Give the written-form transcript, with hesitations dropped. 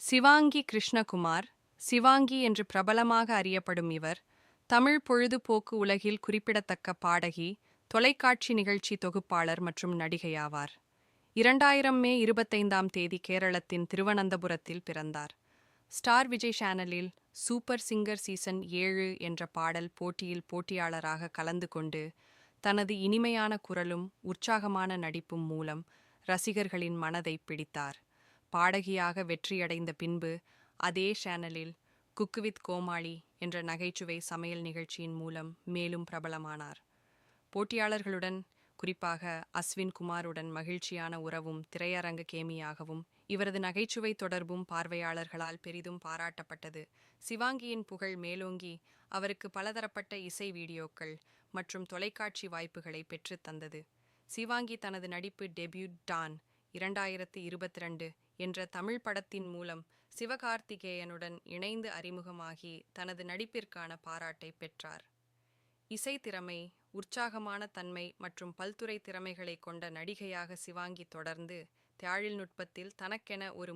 சிவாங்கி கிருஷ்ணகுமார், சிவாங்கி என்று பிரபலமாக அறியப்படும் இவர், தமிழ் பொழுதுபோக்கு உலகில் குறிப்பிடத்தக்க பாடகி, தொலைக்காட்சி நிகழ்ச்சி தொகுப்பாளர் மற்றும் நடிகையாவார். 2000 மே 25ஆம் தேதி கேரளத்தின் திருவனந்தபுரத்தில் பிறந்தார். ஸ்டார் விஜய் சேனலில் சூப்பர் சிங்கர் சீசன் 7 என்ற பாடல் போட்டியில் போட்டியாளராக கலந்து கொண்டு, தனது இனிமையான குரலும் உற்சாகமான நடிப்பும் மூலம் ரசிகர்களின் மனதை பிடித்தார். பாடகியாக வெற்றியடைந்த பின்பு அதே சேனலில் குக்கு வித் கோமாளி என்ற நகைச்சுவை சமையல் நிகழ்ச்சியின் மூலம் மேலும் பிரபலமானார். போட்டியாளர்களுடன், குறிப்பாக அஸ்வின் குமாருடன் மகிழ்ச்சியான உறவும் திரையரங்க கேமியாகவும் இவரது நகைச்சுவை தொடர்பும் பார்வையாளர்களால் பெரிதும் பாராட்டப்பட்டது. சிவாங்கியின் புகழ் மேலோங்கி அவருக்கு பலதரப்பட்ட இசை வீடியோக்கள் மற்றும் தொலைக்காட்சி வாய்ப்புகளை பெற்றுத் தந்தது. சிவாங்கி தனது நடிப்பு டெபியூ டான் 2022 என்ற தமிழ் படத்தின் மூலம் சிவகார்த்திகேயனுடன் இணைந்து அறிமுகமாகி தனது நடிப்பிற்கான பாராட்டை பெற்றார். இசை திறமை, உற்சாகமான தன்மை மற்றும் பல்துறை திறமைகளை கொண்ட நடிகையாக சிவாங்கி தொடர்ந்து தொழில்நுட்பத்தில் தனக்கென ஒரு